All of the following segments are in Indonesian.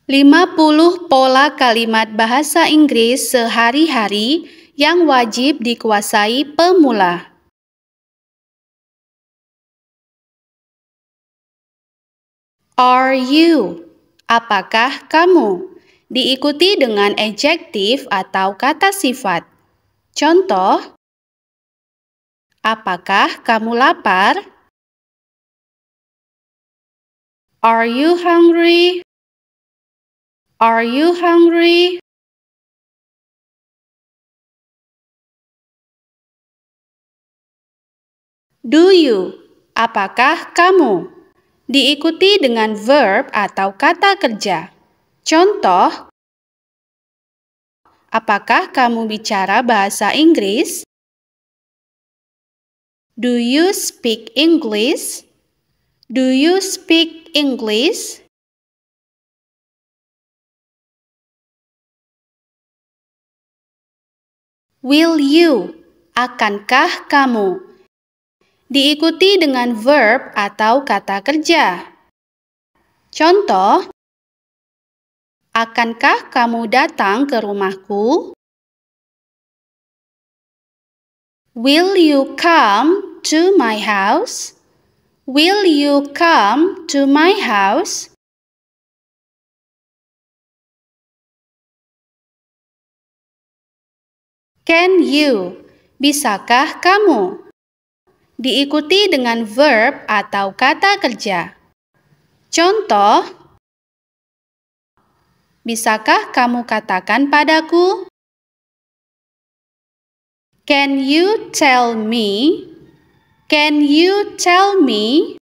50 pola kalimat bahasa Inggris sehari-hari yang wajib dikuasai pemula. Are you? Apakah kamu? Diikuti dengan adjektif atau kata sifat. Contoh, apakah kamu lapar? Are you hungry? Are you hungry? Do you? Apakah kamu? Diikuti dengan verb atau kata kerja. Contoh, apakah kamu bicara bahasa Inggris? Do you speak English? Do you speak English? Will you? Akankah kamu? Diikuti dengan verb atau kata kerja. Contoh, akankah kamu datang ke rumahku? Will you come to my house? Will you come to my house? Can you? Bisakah kamu? Diikuti dengan verb atau kata kerja. Contoh, bisakah kamu katakan padaku? Can you tell me? Can you tell me?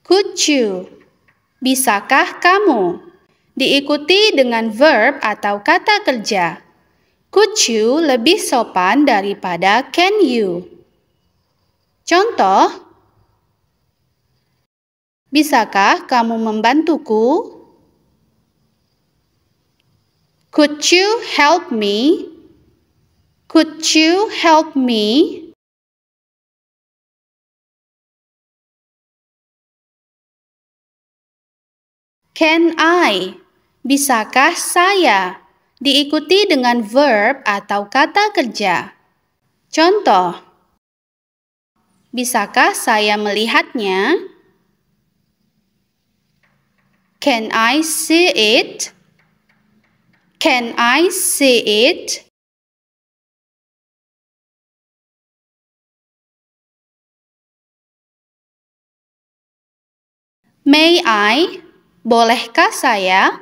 Could you? Bisakah kamu? Diikuti dengan verb atau kata kerja. Could you lebih sopan daripada can you? Contoh, bisakah kamu membantuku? Could you help me? Could you help me? Can I? Bisakah saya? Diikuti dengan verb atau kata kerja. Contoh, bisakah saya melihatnya? Can I see it? Can I see it? May I? Bolehkah saya?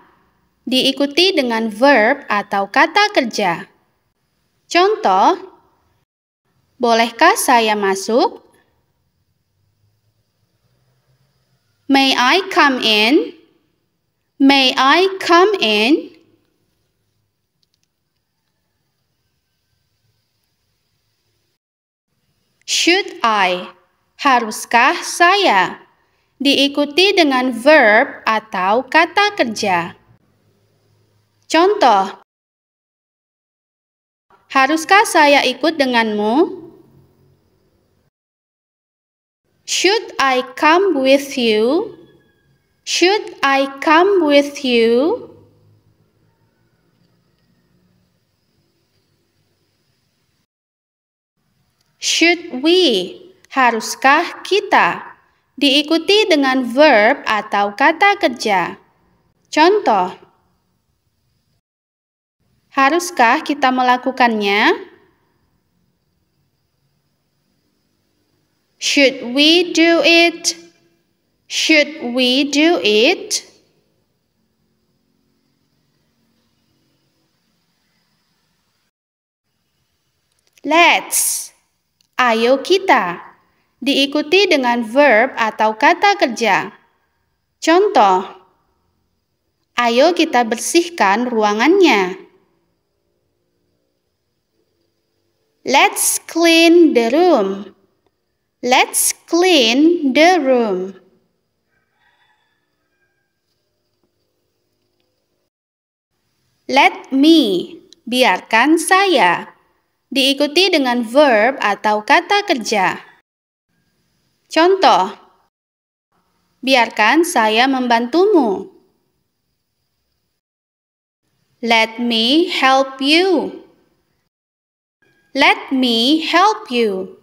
Diikuti dengan verb atau kata kerja. Contoh, bolehkah saya masuk? May I come in? May I come in? Should I? Haruskah saya? Diikuti dengan verb atau kata kerja. Contoh, haruskah saya ikut denganmu? Should I come with you? Should I come with you? Should we? Haruskah kita? Diikuti dengan verb atau kata kerja. Contoh, haruskah kita melakukannya? Should we do it? Should we do it? Let's. Ayo kita. Diikuti dengan verb atau kata kerja. Contoh, ayo kita bersihkan ruangannya. Let's clean the room. Let's clean the room. Let me. Biarkan saya. Diikuti dengan verb atau kata kerja. Contoh, biarkan saya membantumu. Let me help you. Let me help you.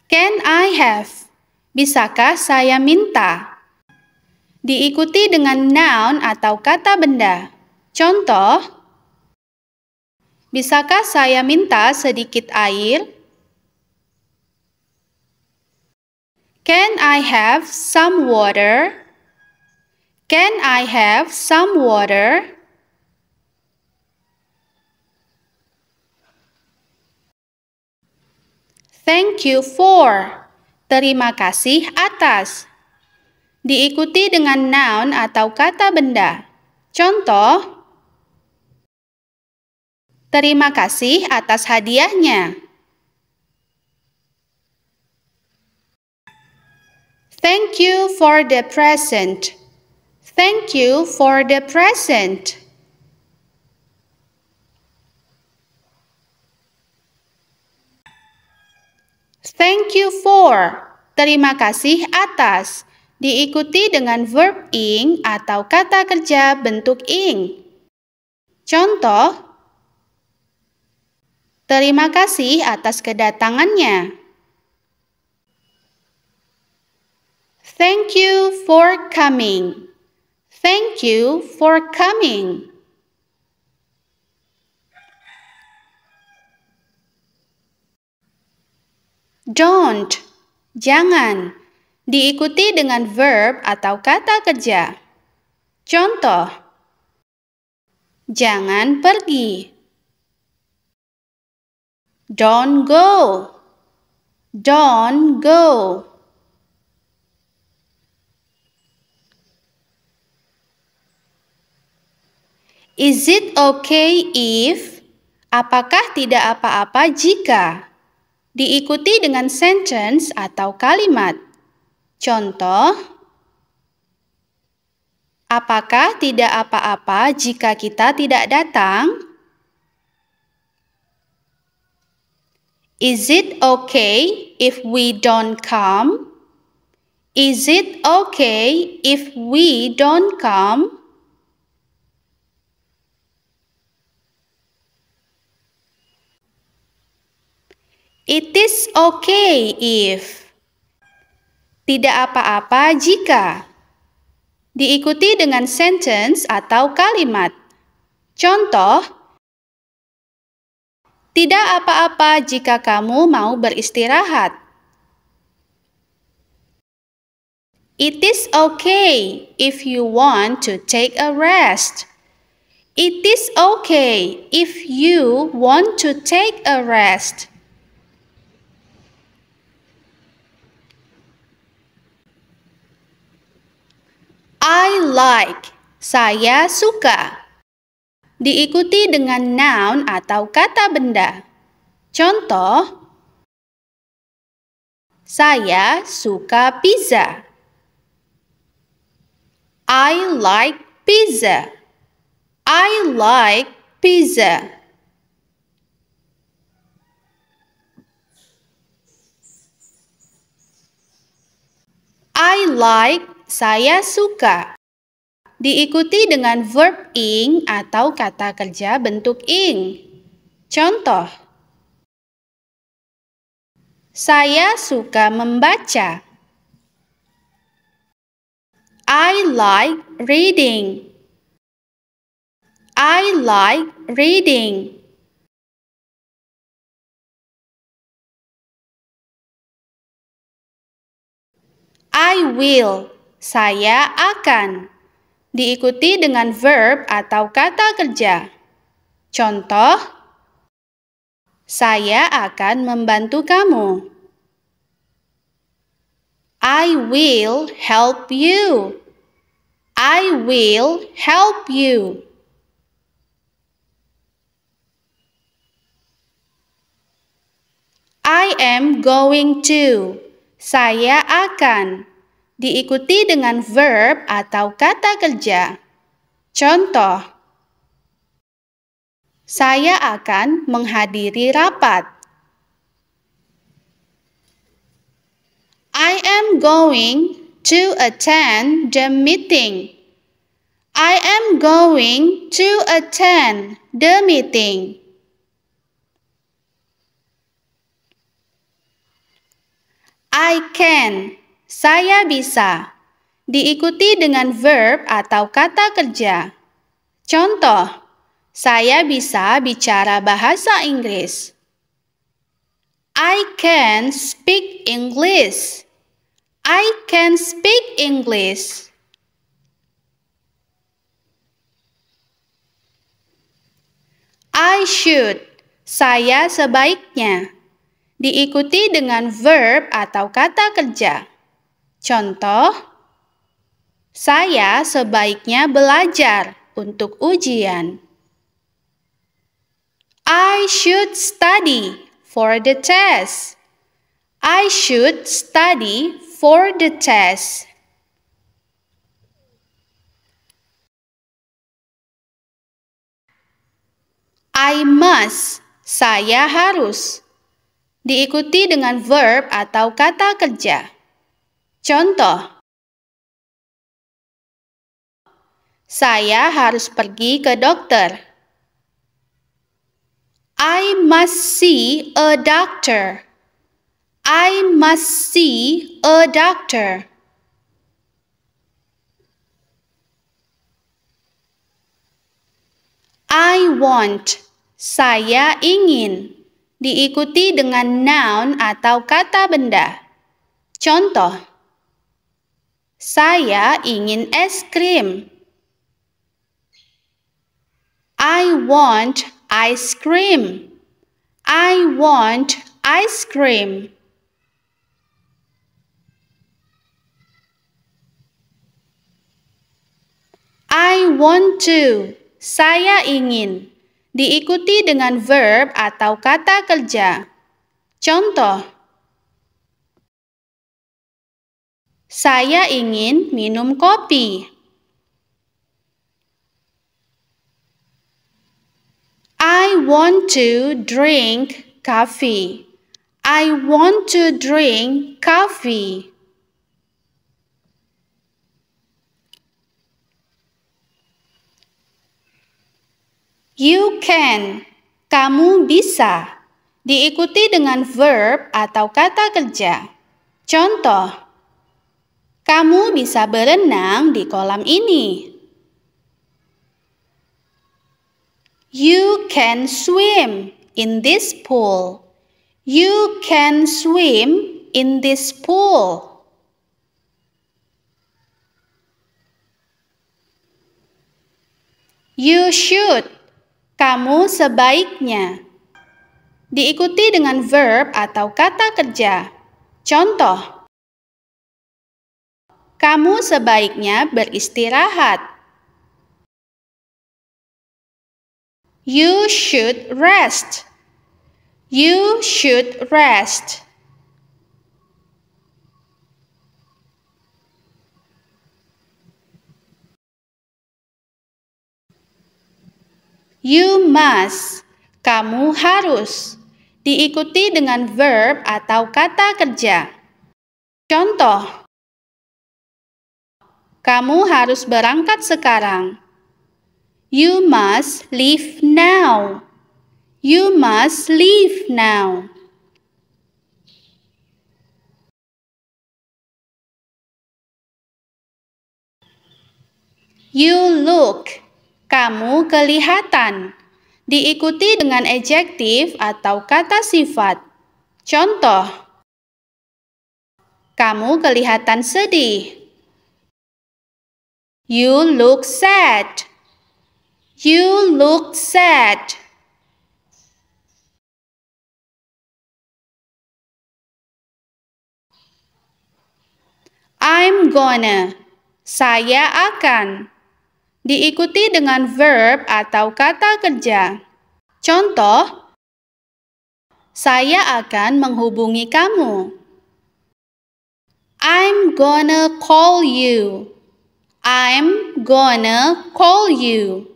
Can I have? Bisakah saya minta? Diikuti dengan noun atau kata benda. Contoh, bisakah saya minta sedikit air? Can I have some water? Can I have some water? Thank you for. Terima kasih atas. Diikuti dengan noun atau kata benda. Contoh, terima kasih atas hadiahnya. Thank you for the present. Thank you for the present. Thank you for. Terima kasih atas. Diikuti dengan verb ing atau kata kerja bentuk ing. Contoh, terima kasih atas kedatangannya. Thank you for coming. Thank you for coming. Don't, jangan, diikuti dengan verb atau kata kerja. Contoh, jangan pergi. Don't go. Don't go. Is it okay if? Apakah tidak apa-apa jika? Diikuti dengan sentence atau kalimat. Contoh, apakah tidak apa-apa jika kita tidak datang? Is it okay if we don't come? Is it okay if we don't come? It is okay if. Tidak apa-apa jika. Diikuti dengan sentence atau kalimat. Contoh, tidak apa-apa jika kamu mau beristirahat. It is okay if you want to take a rest. It is okay if you want to take a rest. I like, saya suka. Diikuti dengan noun atau kata benda. Contoh, saya suka pizza. I like pizza. I like pizza. I like, saya suka. Diikuti dengan verb ing atau kata kerja bentuk ing. Contoh, saya suka membaca. I like reading. I like reading. I will, saya akan. Diikuti dengan verb atau kata kerja. Contoh, saya akan membantu kamu. I will help you. I will help you. I am going to. Saya akan. Diikuti dengan verb atau kata kerja. Contoh, Saya akan menghadiri rapat. I am going to attend the meeting. I am going to attend the meeting. I can, saya bisa, diikuti dengan verb atau kata kerja. Contoh, saya bisa bicara bahasa Inggris. I can speak English. I can speak English. I should, saya sebaiknya, diikuti dengan verb atau kata kerja. Contoh, saya sebaiknya belajar untuk ujian. I should study for the test. I should study for the test. I must, saya harus, diikuti dengan verb atau kata kerja. Contoh, saya harus pergi ke dokter. I must see a doctor. I must see a doctor. I want, saya ingin, diikuti dengan noun atau kata benda. Contoh, saya ingin es krim. I want ice cream. I want ice cream. I want to, saya ingin, diikuti dengan verb atau kata kerja. Contoh, saya ingin minum kopi. I want to drink coffee. I want to drink coffee. You can, kamu bisa, diikuti dengan verb atau kata kerja. Contoh, kamu bisa berenang di kolam ini. You can swim in this pool. You can swim in this pool. You should, kamu sebaiknya, diikuti dengan verb atau kata kerja. Contoh, kamu sebaiknya beristirahat. You should rest. You should rest. You must, kamu harus, diikuti dengan verb atau kata kerja. Contoh, kamu harus berangkat sekarang. You must leave now. You must leave now. You look, kamu kelihatan, diikuti dengan adjektif atau kata sifat. Contoh, kamu kelihatan sedih. You look sad. You look sad. I'm gonna, saya akan, diikuti dengan verb atau kata kerja. Contoh, saya akan menghubungi kamu. I'm gonna call you. I'm gonna call you.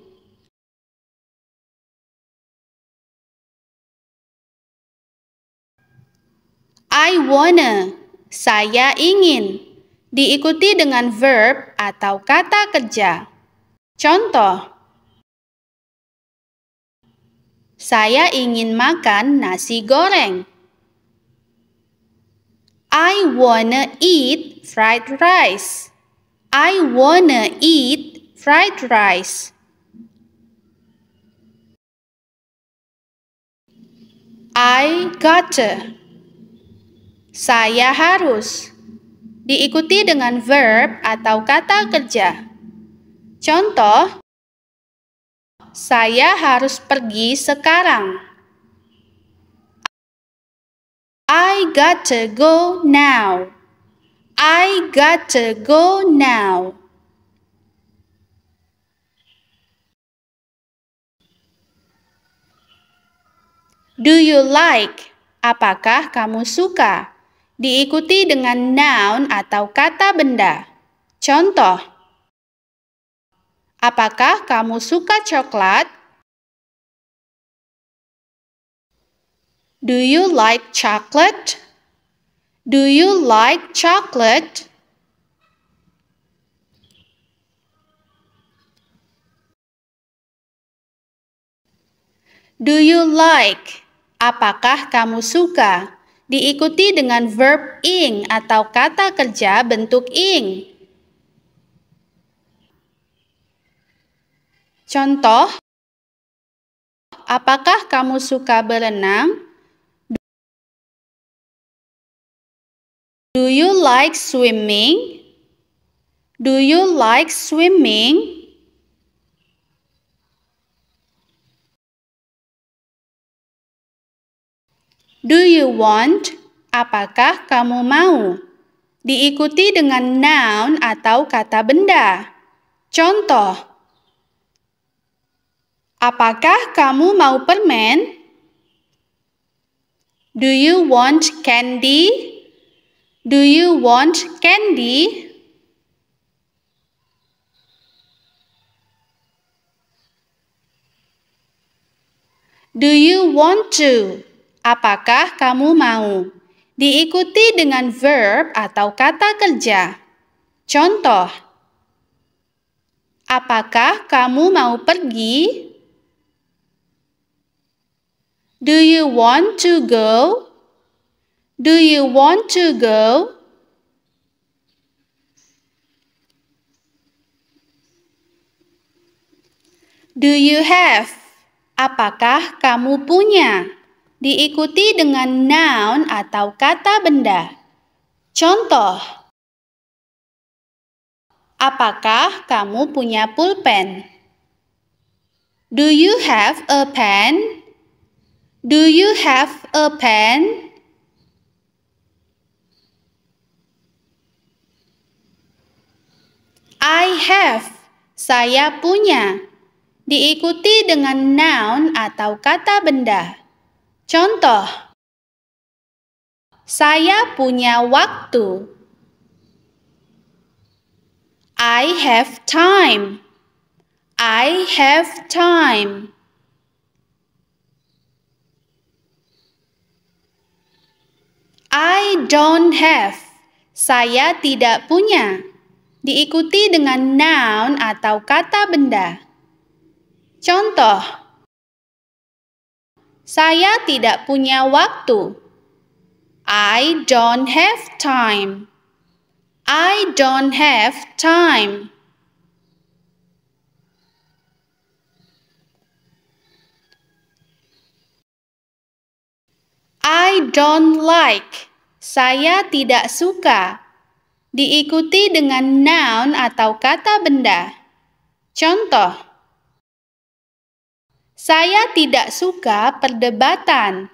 I wanna, saya ingin, diikuti dengan verb atau kata kerja. Contoh, saya ingin makan nasi goreng. I wanna eat fried rice. I wanna eat fried rice. I gotta, saya harus, diikuti dengan verb atau kata kerja. Contoh, saya harus pergi sekarang. I gotta go now. I gotta go now. Do you like? Apakah kamu suka? Diikuti dengan noun atau kata benda. Contoh, apakah kamu suka coklat? Do you like chocolate? Do you like chocolate? Do you like? Apakah kamu suka? Diikuti dengan verb ing atau kata kerja bentuk ing. Contoh, apakah kamu suka berenang? Do you like swimming? Do you like swimming? Do you want? Apakah kamu mau? Diikuti dengan noun atau kata benda. Contoh, apakah kamu mau permen? Do you want candy? Do you want candy? Do you want to? Apakah kamu mau? Diikuti dengan verb atau kata kerja. Contoh, apakah kamu mau pergi? Do you want to go? Do you want to go? Do you have? Apakah kamu punya? Diikuti dengan noun atau kata benda. Contoh, apakah kamu punya pulpen? Do you have a pen? Do you have a pen? I have. Saya punya. Diikuti dengan noun atau kata benda. Contoh, saya punya waktu. I have time. I have time. I don't have. Saya tidak punya. Diikuti dengan noun atau kata benda. Contoh, saya tidak punya waktu. I don't have time. I don't have time. I don't like. Saya tidak suka. Diikuti dengan noun atau kata benda. Contoh, saya tidak suka perdebatan.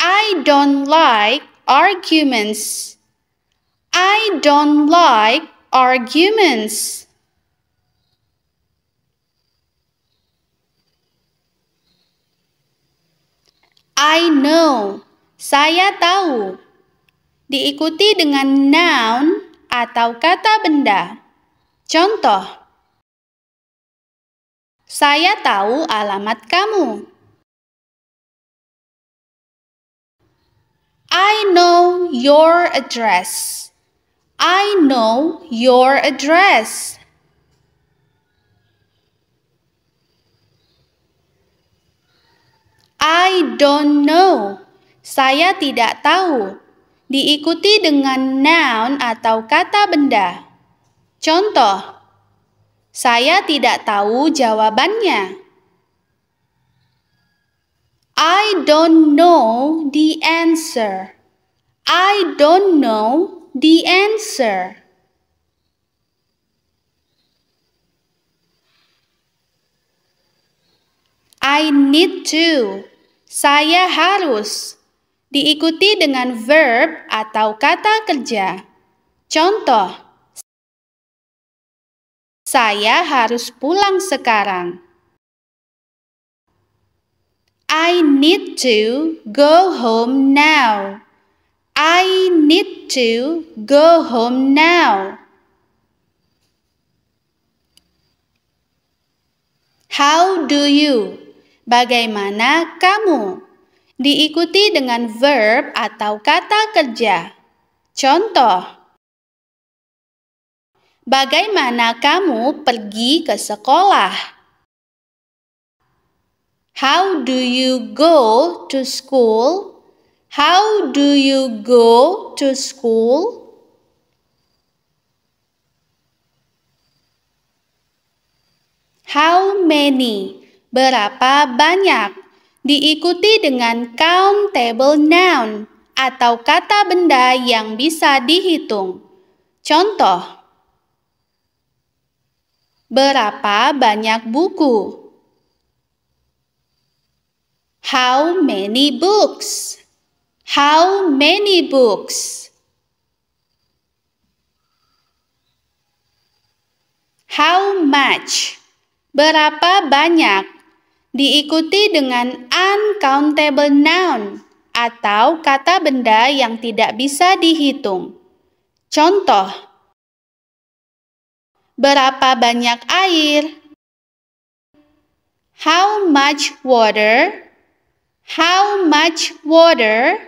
I don't like arguments. I don't like arguments. I know. Saya tahu. Diikuti dengan noun atau kata benda. Contoh, saya tahu alamat kamu. I know your address. I know your address. I don't know. Saya tidak tahu. Diikuti dengan noun atau kata benda. Contoh, saya tidak tahu jawabannya. I don't know the answer. I don't know the answer. I need to. Saya harus. Diikuti dengan verb atau kata kerja. Contoh, saya harus pulang sekarang. I need to go home now. I need to go home now. How do you? Bagaimana kamu? Diikuti dengan verb atau kata kerja. Contoh, bagaimana kamu pergi ke sekolah? How do you go to school? How do you go to school? How many? Berapa banyak? Diikuti dengan countable noun atau kata benda yang bisa dihitung. Contoh, berapa banyak buku? How many books? How many books? How much? Berapa banyak? Diikuti dengan uncountable noun atau kata benda yang tidak bisa dihitung. Contoh, berapa banyak air? How much water? How much water?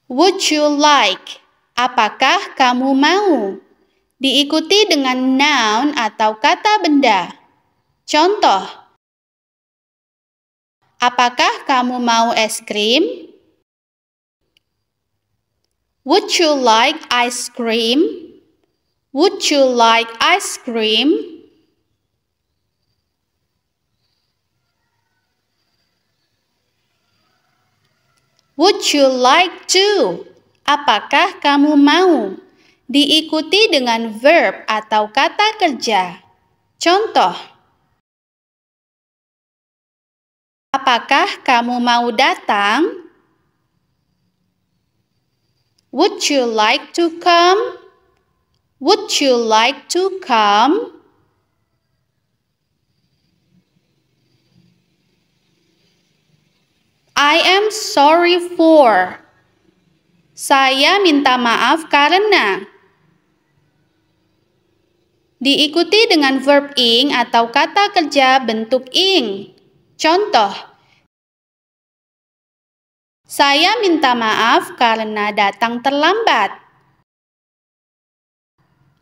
Would you like? Apakah kamu mau? Diikuti dengan noun atau kata benda. Contoh, apakah kamu mau es krim? Would you like ice cream? Would you like ice cream? Would you like to? Apakah kamu mau? Diikuti dengan verb atau kata kerja. Contoh, apakah kamu mau datang? Would you like to come? Would you like to come? I am sorry for. Saya minta maaf karena. Diikuti dengan verb ing atau kata kerja bentuk ing. Contoh, saya minta maaf karena datang terlambat.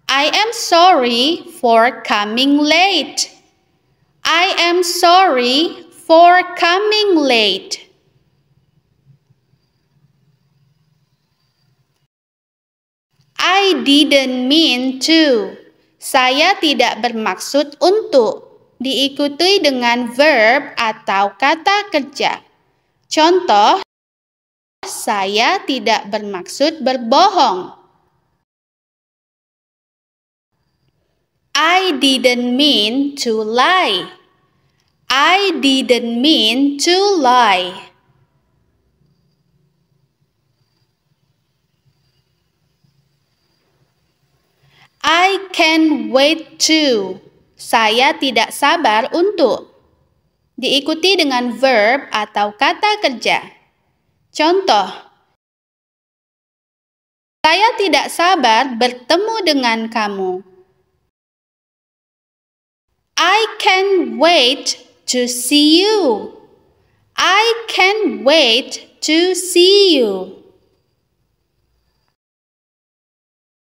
I am sorry for coming late. I am sorry for coming late. I didn't mean to. Saya tidak bermaksud untuk. Diikuti dengan verb atau kata kerja. Contoh, saya tidak bermaksud berbohong. I didn't mean to lie. I didn't mean to lie. I can't wait to. Saya tidak sabar untuk. Diikuti dengan verb atau kata kerja. Contoh, saya tidak sabar bertemu dengan kamu. I can't wait to see you. I can't wait to see you.